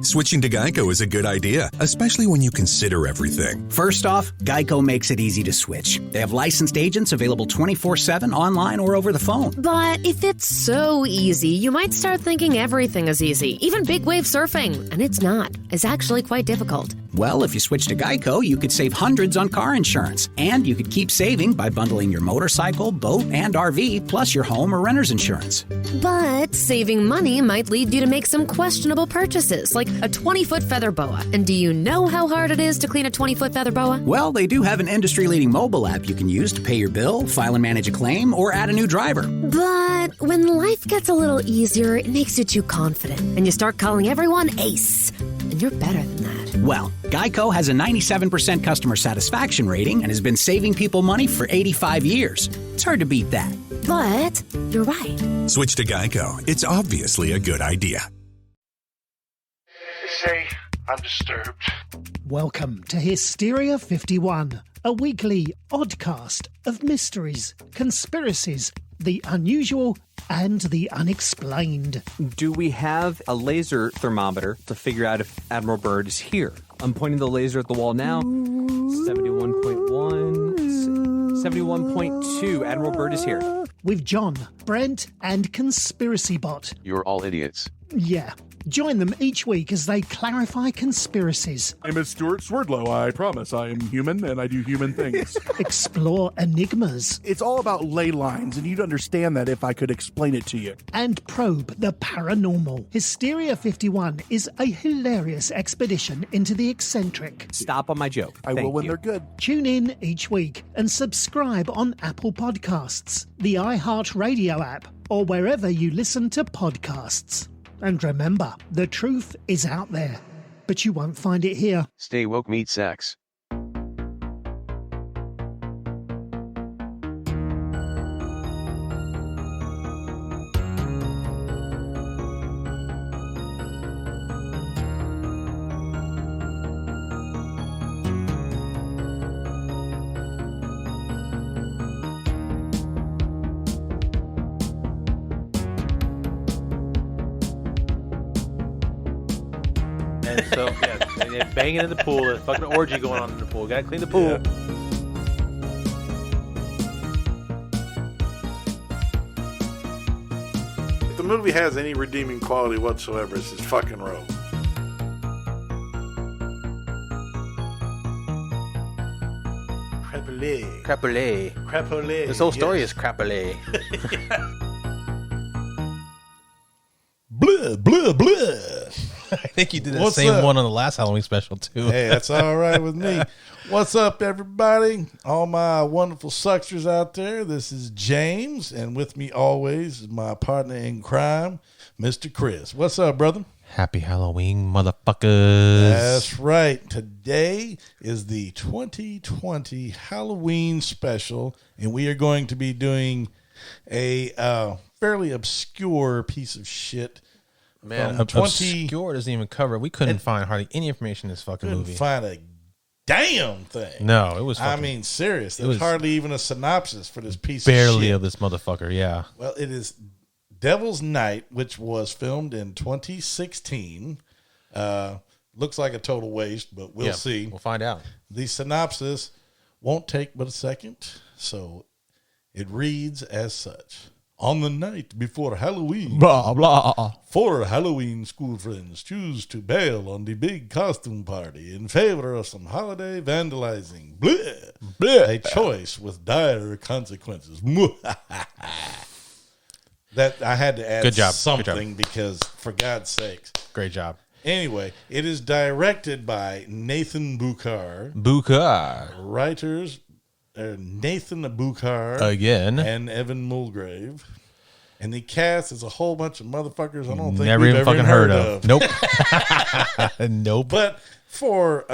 Switching to Geico is a good idea, especially when you consider everything. First off, Geico makes it easy to switch. They have licensed agents available 24/7 online or over the phone. But if it's so easy, you might start thinking everything is easy, even big wave surfing. And it's not. It's actually quite difficult. Well, if you switch to Geico, you could save hundreds on car insurance. And you could keep saving by bundling your motorcycle, boat, and RV, plus your home or renter's insurance. But saving money might lead you to make some questionable purchases, like a 20-foot feather boa. And do you know how hard it is to clean a 20-foot feather boa? Well, they do have an industry-leading mobile app you can use to pay your bill, file and manage a claim, or add a new driver. But when life gets a little easier, it makes you too confident, and you start calling everyone Ace. And you're better than that. Well, Geico has a 97% customer satisfaction rating and has been saving people money for 85 years. It's hard to beat that. But you're right. Switch to Geico. It's obviously a good idea. Say, I'm disturbed. Welcome to Hysteria 51, a weekly oddcast of mysteries, conspiracies, the unusual and the unexplained. Do we have a laser thermometer to figure out if Admiral Byrd is here? I'm pointing the laser at the wall now. 71.1, 71.2. Admiral Byrd is here. With John, Brent, and Conspiracy Bot. You're all idiots. Yeah. Join them each week as they clarify conspiracies. I'm Stuart Swerdlow. I promise I am human and I do human things. Explore enigmas. It's all about ley lines, and you'd understand that if I could explain it to you. And probe the paranormal. Hysteria 51 is a hilarious expedition into the eccentric. Stop on my joke. I will when they're good. Tune in each week and subscribe on Apple Podcasts, the iHeartRadio app, or wherever you listen to podcasts. And remember, the truth is out there, but you won't find it here. Stay woke, meet sex. And so, yeah, and they're banging in the pool. There's a fucking orgy going on in the pool. Gotta clean the pool. Yeah. If the movie has any redeeming quality whatsoever, it's his fucking role. Crapulé. Crapulé. Crapulé. This whole story is crapulé. Blah, blah, blah. I think you did the same one on the last Halloween special, too. Hey, that's all right with me. What's up, everybody? All my wonderful sucksters out there. This is James, and with me always is my partner in crime, Mr. Chris. What's up, brother? Happy Halloween, motherfuckers. That's right. Today is the 2020 Halloween special, and we are going to be doing a fairly obscure piece of shit. Man, obscure doesn't even cover it. We couldn't find hardly any information in this fucking movie. Couldn't find a damn thing. No, it was fucking, I mean, serious. There's hardly even a synopsis for this piece barely of shit. Of this motherfucker, yeah. Well, it is Devil's Night, which was filmed in 2016. Looks like a total waste, but we'll see. We'll find out. The synopsis won't take but a second, so it reads as such. On the night before Halloween, blah, blah. 4 Halloween school friends choose to bail on the big costume party in favor of some holiday vandalizing. Bleh. Bleh. A choice with dire consequences. That I had to add Good job. something because, for God's sakes. Great job. Anyway, it is directed by Nathan Bukhar. Writers Nathan Bukhar again and Evan Mulgrave, and the cast is a whole bunch of motherfuckers I don't think never we've even ever fucking heard of. Nope. Nope. But for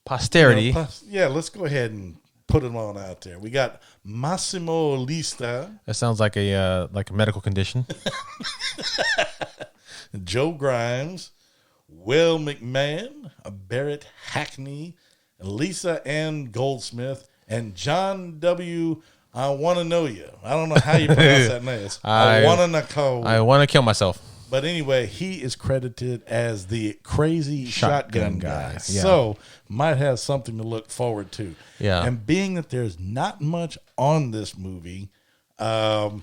posterity, let's go ahead and put them on out there. We got Massimo Lista. That sounds like a medical condition. Joe Grimes, Will McMahon, Barrett Hackney, Lisa Ann Goldsmith, and John W. I want to know you. I don't know how you pronounce that name. I want to know. I want to kill myself. But anyway, he is credited as the crazy shotgun guy. Yeah. So might have something to look forward to. Yeah. And being that there's not much on this movie, we're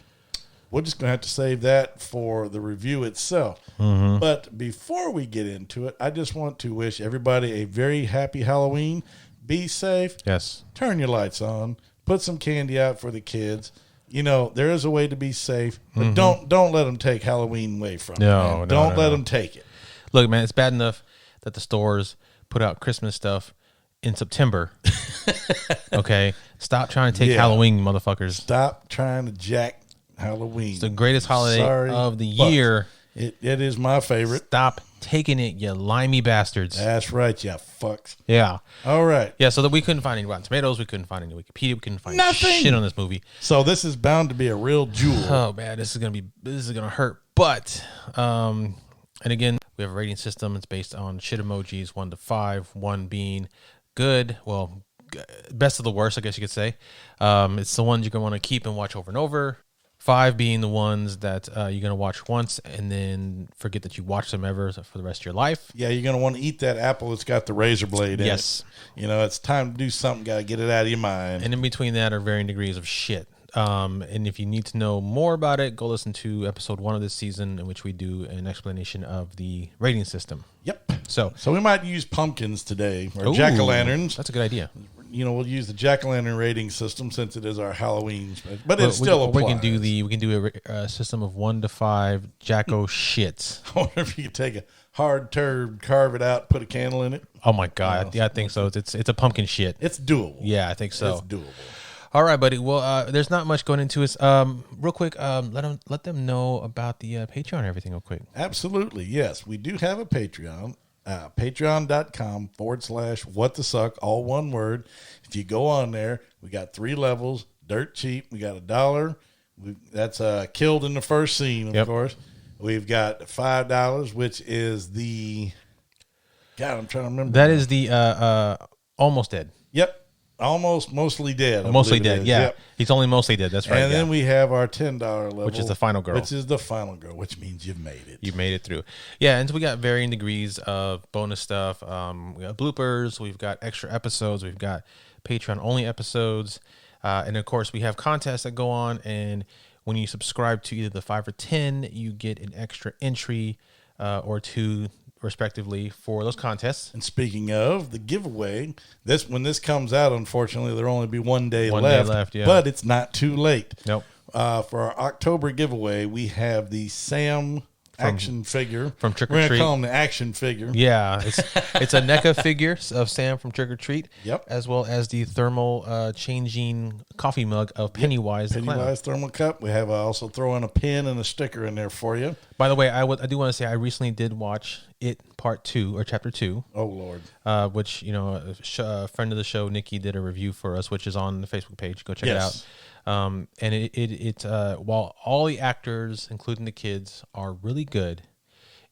just going to have to save that for the review itself. Mm-hmm. But before we get into it, I just want to wish everybody a very happy Halloween. Be safe. Yes. Turn your lights on. Put some candy out for the kids. You know, there is a way to be safe, but don't let them take Halloween away from you. No, don't let them take it. Look, man, it's bad enough that the stores put out Christmas stuff in September. Okay? Stop trying to take Halloween, motherfuckers. Stop trying to jack Halloween. It's the greatest holiday of the but year. It is my favorite. Stop taking it, you limey bastards. That's right, you fucks. Yeah. All right. Yeah, so that we couldn't find any Rotten Tomatoes, we couldn't find any Wikipedia, we couldn't find nothing shit on this movie. So this is bound to be a real jewel. Oh man, this is gonna hurt. But and again, we have a rating system. It's based on shit emojis, 1 to 5, 1 being good, well, best of the worst, I guess you could say. It's the ones you're gonna want to keep and watch over and over. 5 being the ones that you're going to watch once and then forget that you watched them ever for the rest of your life. Yeah, you're going to want to eat that apple that's got the razor blade in it. You know, it's time to do something. Got to get it out of your mind. And in between that are varying degrees of shit. And if you need to know more about it, go listen to episode 1 of this season in which we do an explanation of the rating system. Yep. So we might use pumpkins today or jack-o'-lanterns. That's a good idea. You know, we'll use the jack-o'-lantern rating system since it is our Halloween, but it still applies. We can do a system of 1 to 5 jacko shits. I wonder if you could take a hard turd, carve it out, put a candle in it. Oh my god! Yeah, I think so. It's a pumpkin shit. It's doable. Yeah, I think so. It's doable. All right, buddy. Well, there's not much going into it. Real quick, let them know about the Patreon and everything real quick. Absolutely, yes. We do have a Patreon. Patreon.com/whatthesuck, all one word. If you go on there, we got 3 levels, dirt cheap. We got $1. That's killed in the first scene, of course. We've got $5, which is the God. I'm trying to remember. That is the almost dead. Yep. Mostly dead. Mostly dead, yeah. Yep. He's only mostly dead. That's right. And then we have our $10 level, which is the final girl. Which means you've made it. You've made it through. Yeah, and so we got varying degrees of bonus stuff. We got bloopers. We've got extra episodes. We've got Patreon-only episodes. And, of course, we have contests that go on. And when you subscribe to either the 5 or 10, you get an extra entry or 2 respectively for those contests. And speaking of the giveaway, when this comes out, unfortunately, there'll only be 1 day left. Yeah. But it's not too late. Nope. For our October giveaway, we have the Sam action figure from Trick or We're Treat. We're going to call him the action figure. Yeah, it's a NECA figure of Sam from Trick or Treat. Yep. As well as the thermal changing coffee mug of Pennywise. Pennywise thermal cup. We have also throw in a pin and a sticker in there for you. By the way, I do want to say I recently did watch It Part 2 or Chapter 2. Oh Lord. Which a friend of the show, Nikki, did a review for us, which is on the Facebook page. Go check it out. And it while all the actors, including the kids, are really good,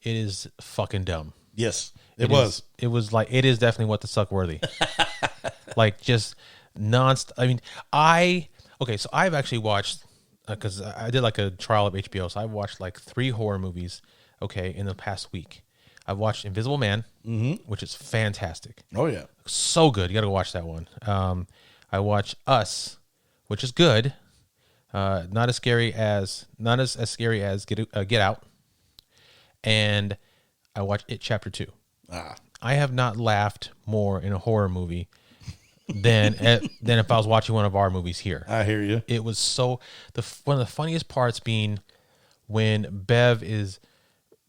it is fucking dumb. Yes, it was definitely what the suck worthy. Like just nonstop. I mean, so I've actually watched because I did like a trial of HBO, so I've watched like 3 horror movies. Okay, in the past week, I've watched Invisible Man, which is fantastic. Oh yeah, so good. You got to go watch that one. I watched Us, which is good, not as scary as Get Out, and I watched It Chapter 2. I have not laughed more in a horror movie than if I was watching one of our movies here. I hear you. It was one of the funniest parts being when Bev is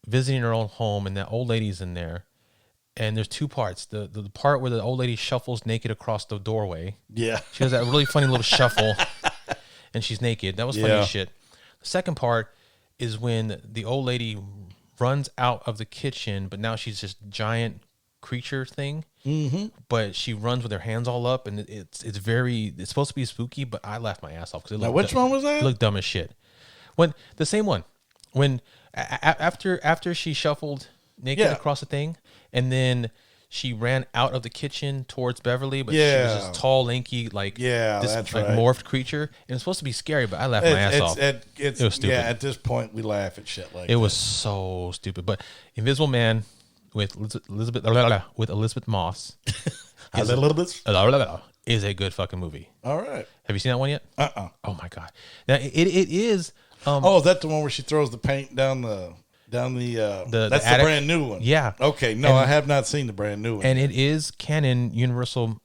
visiting her own home and that old lady's in there. And there's 2 parts. The part where the old lady shuffles naked across the doorway. Yeah. She does that really funny little shuffle, and she's naked. That was funny as shit. The second part is when the old lady runs out of the kitchen, but now she's this giant creature thing. Mm-hmm. But she runs with her hands all up, and it's supposed to be spooky, but I laughed my ass off because which one was that? It looked dumb as shit. The same one when after she shuffled naked across the thing, and then she ran out of the kitchen towards Beverly, but Yeah. she was this tall, lanky, like that's right. morphed creature. And it's supposed to be scary, but I laughed my ass off. It was stupid. Yeah, at this point, we laugh at shit like that. It was so stupid. But Invisible Man with Elizabeth Moss is a good fucking movie. All right. Have you seen that one yet? Oh my god! Now it is. Is that the one where she throws the paint down the? That's the brand new one. Yeah. Okay. No, I have not seen the brand new one. And it is canon Universal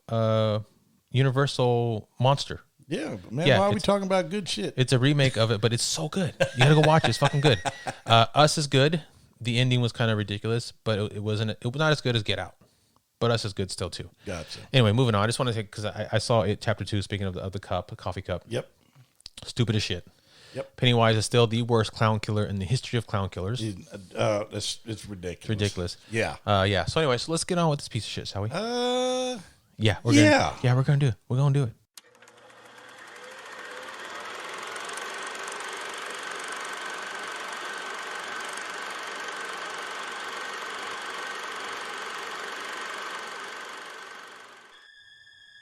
Monster. Yeah, man. Why are we talking about good shit? It's a remake of it, but it's so good. You gotta go watch it. It's fucking good. Us is good. The ending was kind of ridiculous, but it was not as good as Get Out. But Us is good still too. Gotcha. Anyway, moving on. I just want to say because I saw it chapter 2. Speaking of the coffee cup. Yep. Stupid as shit. Yep. Pennywise is still the worst clown killer in the history of clown killers. It's ridiculous. It's ridiculous. Yeah. Yeah. So anyway, let's get on with this piece of shit, shall we? Yeah. We're gonna do it. We're gonna do it.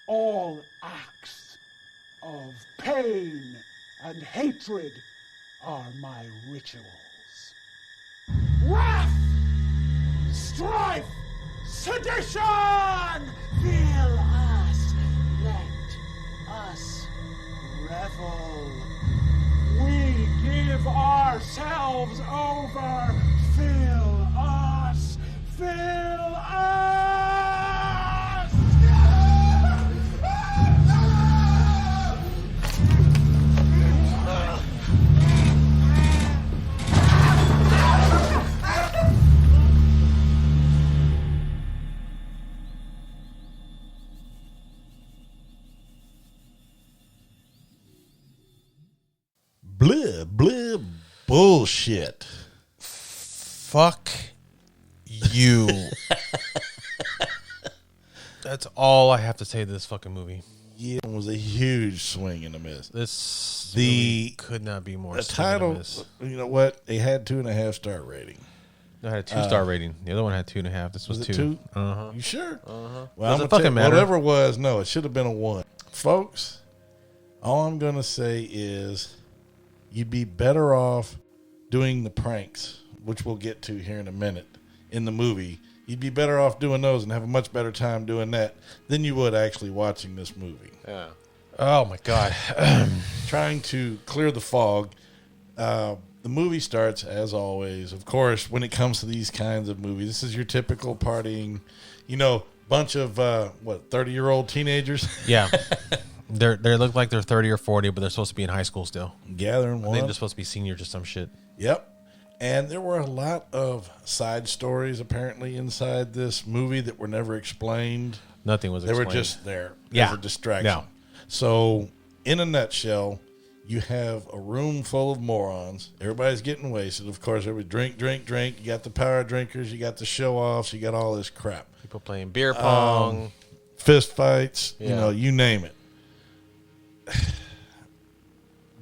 All acts of pain and hatred are my rituals. Wrath, strife, sedition! Fill us, let us revel. We give ourselves over. Fill us, fill us! Blah, bullshit. Fuck you. That's all I have to say to this fucking movie. Yeah, it was a huge swing and a miss. This could not be more. The title, you know what? They had 2.5-star rating. It had a 2-star rating. The other one had 2.5. This was 2. Uh-huh. You sure? Uh-huh. Well, Doesn't fucking matter. Whatever it was, no, it should have been a 1. Folks, all I'm going to say is you'd be better off doing the pranks, which we'll get to here in a minute, in the movie. You'd be better off doing those and have a much better time doing that than you would actually watching this movie. Yeah. Oh, my God. Trying to clear the fog. The movie starts, as always, of course, when it comes to these kinds of movies. This is your typical partying, bunch of, 30-year-old teenagers? Yeah. They look like they're 30 or 40, but they're supposed to be in high school still. Gathering one. They're supposed to be seniors or some shit. Yep. And there were a lot of side stories, apparently, inside this movie that were never explained. Nothing was explained. They were just there as a distraction. Yeah. So, in a nutshell, you have a room full of morons. Everybody's getting wasted. Of course, everybody drink. You got the power drinkers. You got the show-offs. You got all this crap. People playing beer pong. Fist fights. Yeah. You name it.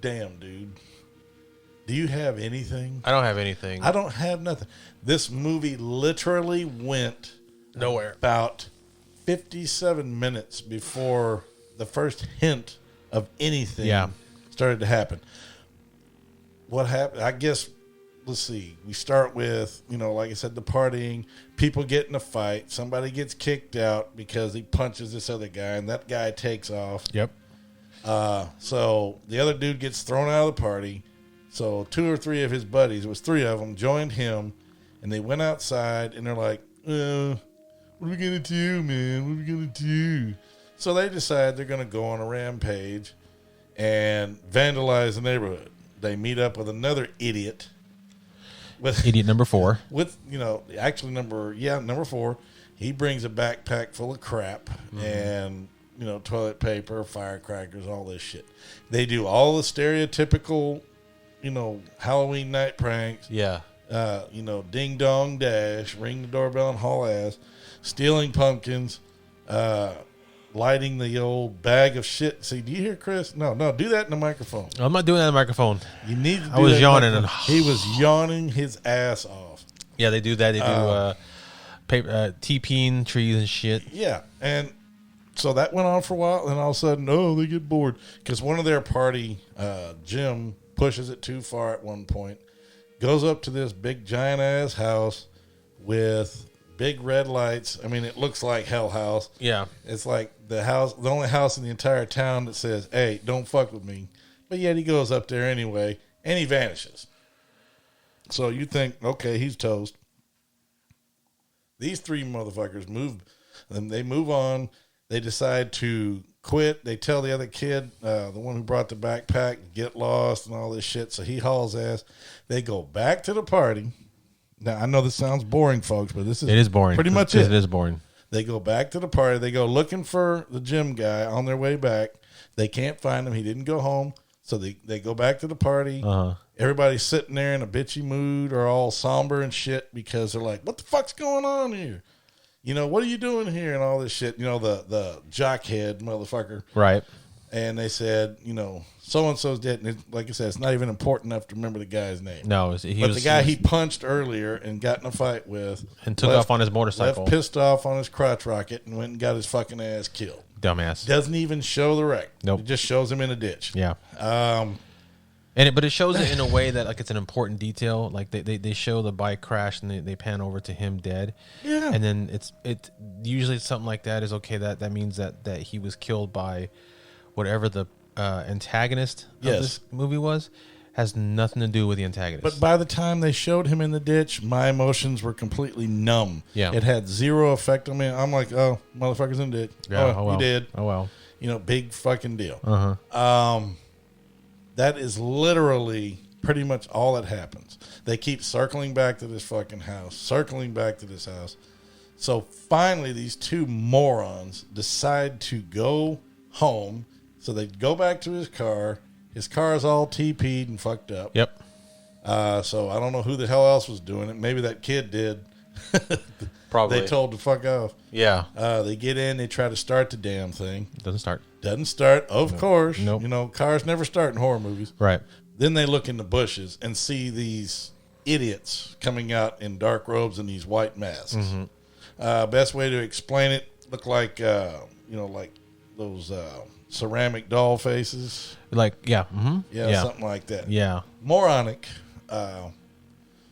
Damn, dude. Do you have anything? I don't have anything. I don't have nothing. This movie literally went nowhere. About 57 minutes before the first hint of anything started to happen. What happened? I guess, let's see. We start with, like I said, the partying. People get in a fight. Somebody gets kicked out because he punches this other guy, and that guy takes off. Yep. So the other dude gets thrown out of the party. So 2 or 3 of his buddies, it was 3 of them, joined him, and they went outside, and they're like, what are we going to do, man? What are we going to do? So they decide they're going to go on a rampage and vandalize the neighborhood. They meet up with another idiot. Idiot number 4. With, actually number 4. He brings a backpack full of crap and, toilet paper, firecrackers, all this shit. They do all the stereotypical, Halloween night pranks. Yeah. Ding dong dash, ring the doorbell and haul ass, stealing pumpkins, lighting the old bag of shit. See, do you hear Chris? No, do that in the microphone. I'm not doing that in the microphone. You need to do I was that yawning. He was yawning his ass off. Yeah, they do that. They do paper, TPing trees and shit. Yeah, and so that went on for a while, and all of a sudden, they get bored because one of their party, Jim, pushes it too far at one point, goes up to this big giant ass house with big red lights. I mean, it looks like Hell House. Yeah, it's like the only house in the entire town that says, "Hey, don't fuck with me." But yet he goes up there anyway, and he vanishes. So you think, okay, he's toast. These three motherfuckers move. They move on. They decide to quit. They tell the other kid, the one who brought the backpack, get lost and all this shit. So he hauls ass. They go back to the party. Now, I know this sounds boring, folks, but it is boring. Pretty much It is boring. They go back to the party. They go looking for the gym guy on their way back. They can't find him. He didn't go home. So they go back to the party. Uh-huh. Everybody's sitting there in a bitchy mood or all somber and shit because they're like, what the fuck's going on here? You know, what are you doing here and all this shit? You know, the jockhead motherfucker. Right. And they said, so-and-so's dead. And like I said, it's not even important enough to remember the guy's name. No, but the guy he punched earlier and got in a fight with. And took off on his motorcycle. Left pissed off on his crotch rocket and went and got his fucking ass killed. Dumbass. Doesn't even show the wreck. Nope. It just shows him in a ditch. Yeah. But it shows it in a way that like it's an important detail. Like they show the bike crash and they pan over to him dead. Yeah. And then it usually something like that is okay. That means that he was killed by whatever the antagonist of this movie was. Has nothing to do with the antagonist. But by the time they showed him in the ditch, my emotions were completely numb. Yeah. It had zero effect on me. I'm like, oh, motherfucker's in the ditch. Yeah, He did. Oh, well. Big fucking deal. Uh-huh. That is literally pretty much all that happens. They keep circling back to this fucking house, circling back to this house. So finally, these two morons decide to go home. So they go back to his car. His car is all TP'd and fucked up. Yep. So I don't know who the hell else was doing it. Maybe that kid did. Probably. They told to fuck off. Yeah. They get in. They try to start the damn thing. Doesn't start. Doesn't start. Of course. Nope. Cars never start in horror movies. Right. Then they look in the bushes and see these idiots coming out in dark robes and these white masks. Mm-hmm. Best way to explain it, look like, like those ceramic doll faces. Like, yeah. Mm-hmm. Yeah, something like that. Yeah. Moronic.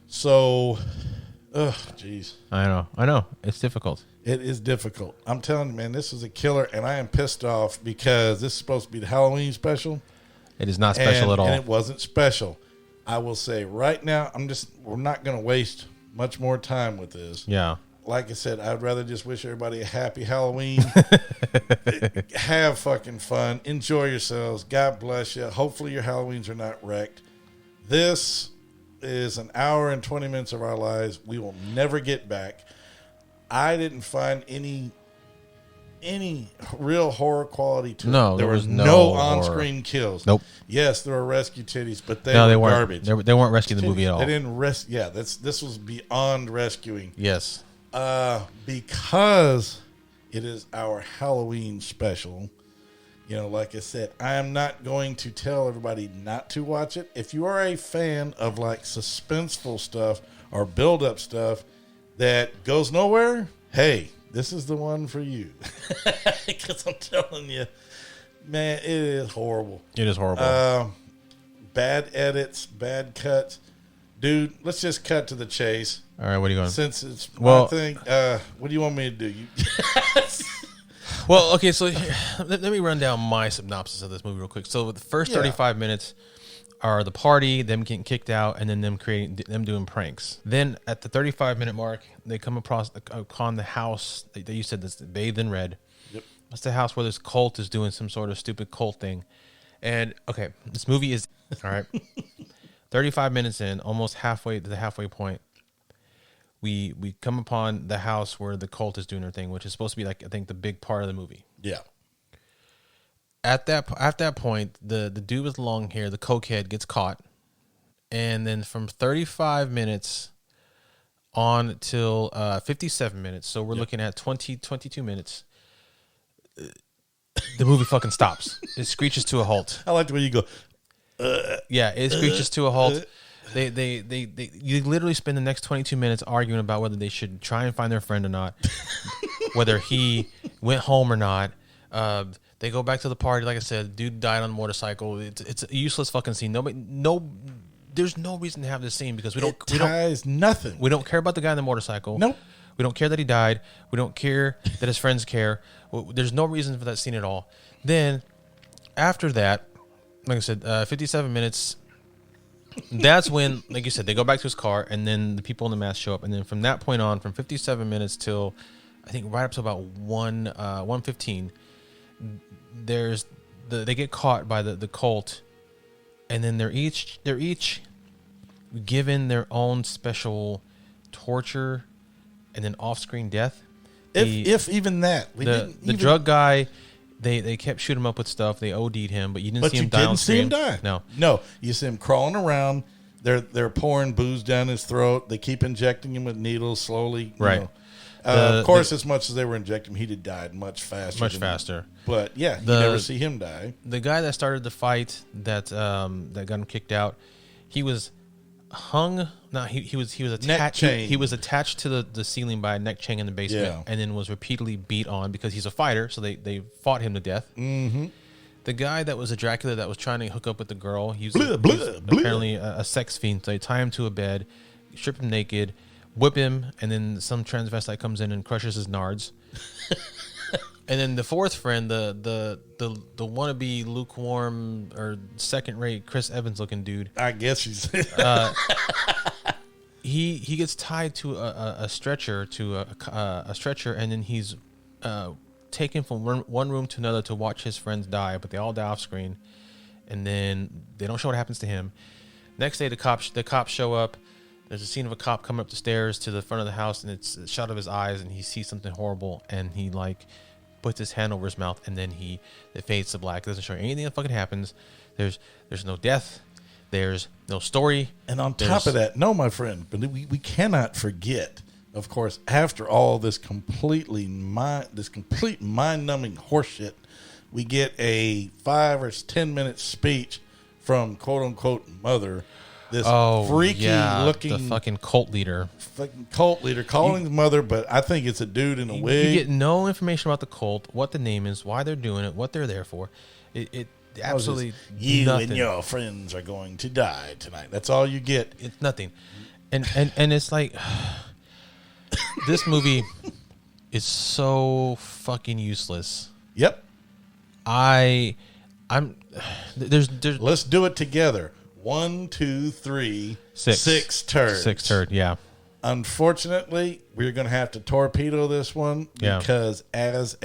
Jeez. I know. It's difficult. It is difficult. I'm telling you, man, this is a killer, and I am pissed off because this is supposed to be the Halloween special. It is not special at all. And it wasn't special. I will say right now, we're not going to waste much more time with this. Yeah. Like I said, I'd rather just wish everybody a happy Halloween. Have fucking fun. Enjoy yourselves. God bless you. Hopefully your Halloweens are not wrecked. This is an hour and 20 minutes of our lives we will never get back. I didn't find any real horror quality to it. There was no on-screen kills. Nope. Yes, there were rescue titties, but they were garbage. They weren't rescuing the movie at all. They didn't rescue. Yeah, this was beyond rescuing. Yes. Because it is our Halloween special. Like I said, I am not going to tell everybody not to watch it. If you are a fan of like suspenseful stuff or build-up stuff that goes nowhere, hey, this is the one for you. Because I'm telling you, man, it is horrible. It is horrible. Bad edits, bad cuts. Dude, let's just cut to the chase. All right, what are you going? Since it's my thing, what do you want me to do? Well, okay, so let me run down my synopsis of this movie real quick. So the first 35 minutes are the party, them getting kicked out, and then them doing pranks. Then at the 35-minute mark, they come upon the house that you said that's bathed in red. Yep. That's the house where this cult is doing some sort of stupid cult thing. And, okay, this movie is, all right, 35 minutes in, almost halfway to the halfway point. We come upon the house where the cult is doing their thing, which is supposed to be like I think the big part of the movie. Yeah. At that point, the dude with long hair, the cokehead, gets caught, and then from 35 minutes on till 57 minutes, so we're looking at 22 minutes. The movie fucking stops. It screeches to a halt. I like the way you go. Yeah, it screeches to a halt. You literally spend the next 22 minutes arguing about whether they should try and find their friend or not, whether he went home or not. They go back to the party. Like I said, dude died on a motorcycle. It's a useless fucking scene. There's no reason to have this scene because we don't nothing. We don't care about the guy on the motorcycle. Nope. We don't care that he died. We don't care that his friends care. There's no reason for that scene at all. Then after that, like I said, 57 minutes. That's when, like you said, they go back to his car, and then the people in the mask show up, and then from that point on, from 57 minutes till I think right up to about 1:15, they get caught by the cult, and then they're each given their own special torture and then off-screen death. If even that, the drug guy. They kept shooting him up with stuff. They OD'd him, but you didn't see him die on screen. No, you see him crawling around. They're pouring booze down his throat. They keep injecting him with needles slowly. Right. Of course, as much as they were injecting him, he'd have died much faster. But yeah, you never see him die. The guy that started the fight that got him kicked out, he was hung. No, he was attached. He was attached to the ceiling by a neck chain in the basement, and then was repeatedly beat on because he's a fighter. So they fought him to death. Mm-hmm. The guy that was a Dracula that was trying to hook up with the girl, he was apparently a sex fiend. So they tie him to a bed, strip him naked, whip him, and then some transvestite comes in and crushes his nards. And then the fourth friend, the wannabe lukewarm or second rate Chris Evans looking dude. I guess he's he gets tied to a stretcher a stretcher, and then he's taken from one room to another to watch his friends die, but they all die off screen, and then they don't show what happens to him. Next day, the cops show up. There's a scene of a cop coming up the stairs to the front of the house, and it's a shot of his eyes, and he sees something horrible, and he puts his hand over his mouth, and then it fades to black. It doesn't show anything that fucking happens. There's no death. There's no story. And on top of that, no, my friend, but we cannot forget, of course, after all this complete mind-numbing horseshit, we get a 5 or 10 minute speech from quote unquote mother. This freaky looking, the fucking cult leader, calling his mother, but I think it's a dude in a wig. You get no information about the cult, what the name is, why they're doing it, what they're there for. It absolutely you nothing. And your friends are going to die tonight. That's all you get. It's nothing, and it's like this movie is so fucking useless. Yep. There's let's do it together. 1, 2, 3, 6 turds. 6 turd, yeah. Unfortunately, we're going to have to torpedo this one because there's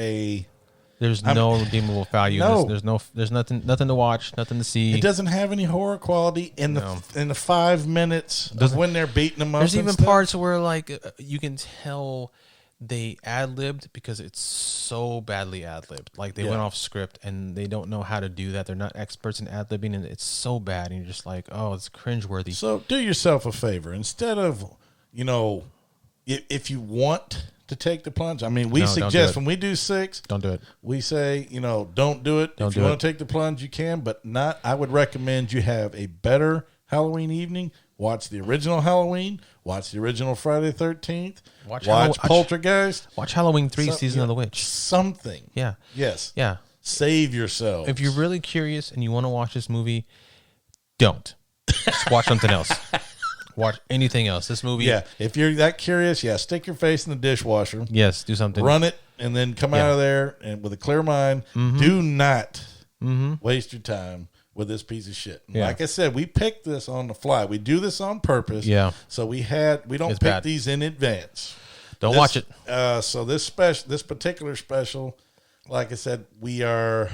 no redeemable value. No. There's nothing to watch, nothing to see. It doesn't have any horror quality in the 5 minutes of when they're beating them up. There's even parts where you can tell they ad-libbed because it's so badly ad-libbed. Like they went off script and they don't know how to do that. They're not experts in ad-libbing, and it's so bad. And you're just like, oh, it's cringeworthy. So do yourself a favor. Instead of, if you want to take the plunge, I mean, we suggest when we do 6, don't do it. We say, don't do it. If you want to take the plunge, you can, but not. I would recommend you have a better Halloween evening. Watch the original Halloween. Watch the original Friday the 13th. Watch Poltergeist. Watch Halloween 3 Season of the Witch. Something. Yeah. Yes. Yeah. Save yourself. If you're really curious and you want to watch this movie, don't. Just watch something else. Watch anything else. This movie. Yeah. If you're that curious, stick your face in the dishwasher. Yes. Do something. Run it and then come out of there and with a clear mind. Mm-hmm. Do not waste your time with this piece of shit. Yeah. Like I said, we picked this on the fly. We do this on purpose. Yeah. So we don't pick these in advance. Don't watch it. So this particular special, like I said, we are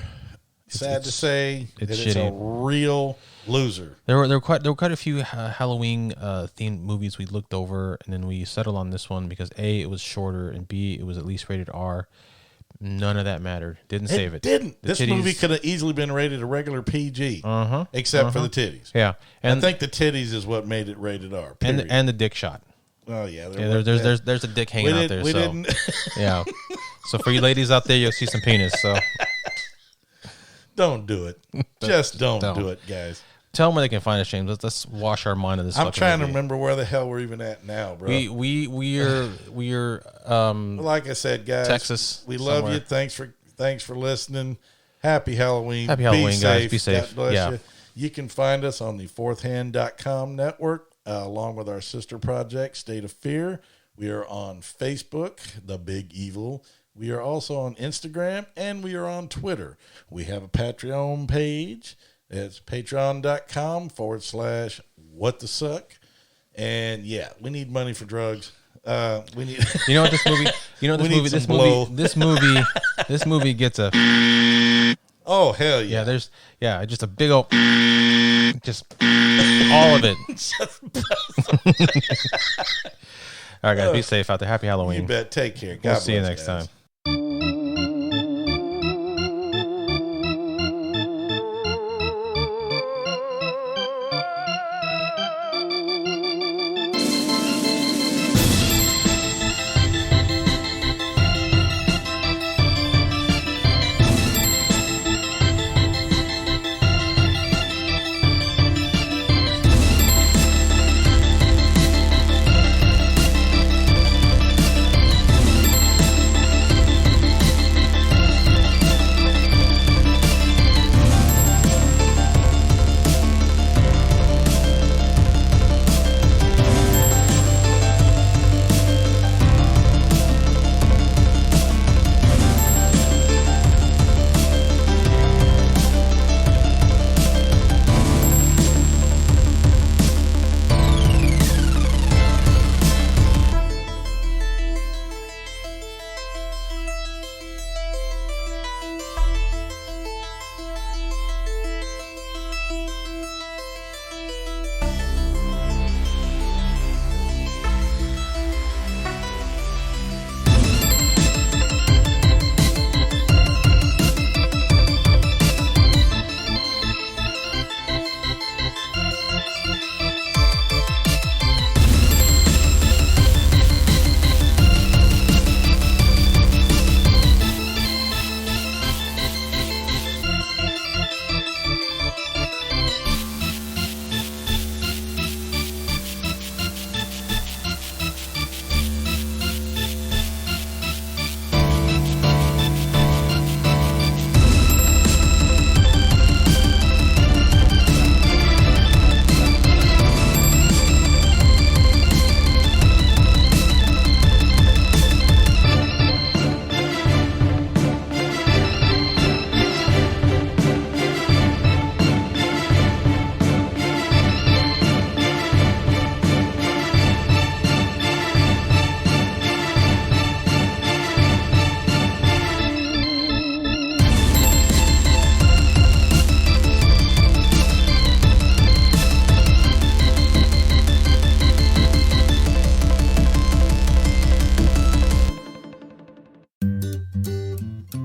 sad to say that it's a real loser. There were quite a few Halloween themed movies we looked over, and then we settled on this one because A, it was shorter, and B, it was at least rated R. None of that mattered. Didn't save it. This movie could have easily been rated a regular PG, except for the titties. Yeah, and I think the titties is what made it rated R. Period. And the dick shot. Oh yeah, there's a dick hanging out there. Yeah. So for you ladies out there, you'll see some penis. So don't do it. Just don't do it, guys. Tell them where they can find us, James. Let's wash our mind of this. I'm trying to remember where the hell we're even at now, bro. We're like I said, guys, Texas. We love you. Thanks for listening. Happy Halloween. Happy Halloween, guys. Be safe. God bless Yeah. you. You can find us on the fourthhand.com network, along with our sister project, State of Fear. We are on Facebook, The Big Evil. We are also on Instagram, and we are on Twitter. We have a Patreon page. It's patreon.com/whatthesuck. And yeah, we need money for drugs. We need. You know what this movie? You know this movie. This movie gets a. Oh hell yeah! Yeah, just a big old. Just all of it. All right, guys, be safe out there. Happy Halloween. You bet. Take care. We'll see you next time.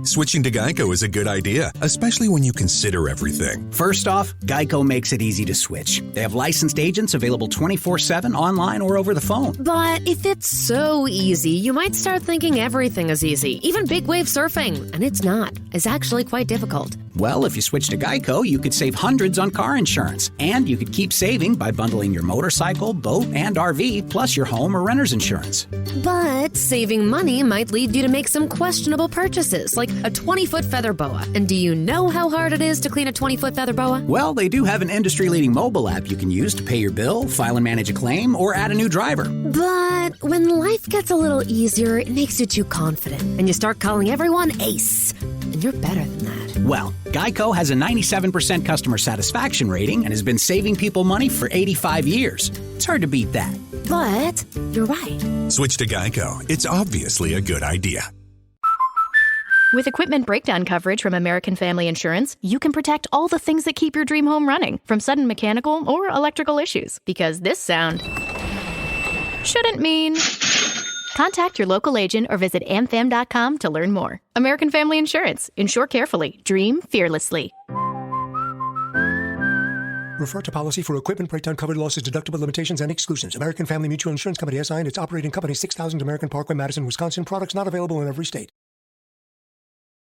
Switching to Geico is a good idea, especially when you consider everything. First off, Geico makes it easy to switch. They have licensed agents available 24/7 online or over the phone. But if it's so easy, you might start thinking everything is easy, even big wave surfing. And it's not. It's actually quite difficult. Well, if you switch to Geico, you could save hundreds on car insurance. And you could keep saving by bundling your motorcycle, boat, and RV, plus your home or renter's insurance. But saving money might lead you to make some questionable purchases, like a 20-foot feather boa. And do you know how hard it is to clean a 20-foot feather boa? Well, they do have an industry-leading mobile app you can use to pay your bill, file and manage a claim, or add a new driver. But when life gets a little easier, it makes you too confident, and you start calling everyone Ace. And you're better than that. Well, Geico has a 97% customer satisfaction rating and has been saving people money for 85 years. It's hard to beat that. But you're right. Switch to Geico. It's obviously a good idea. With equipment breakdown coverage from American Family Insurance, you can protect all the things that keep your dream home running, from sudden mechanical or electrical issues. Because this sound shouldn't mean... Contact your local agent or visit amfam.com to learn more. American Family Insurance. Insure carefully. Dream fearlessly. Refer to policy for equipment breakdown covered losses, deductible limitations, and exclusions. American Family Mutual Insurance Company, SI, and its operating company, 6000 American Parkway, Madison, Wisconsin. Products not available in every state.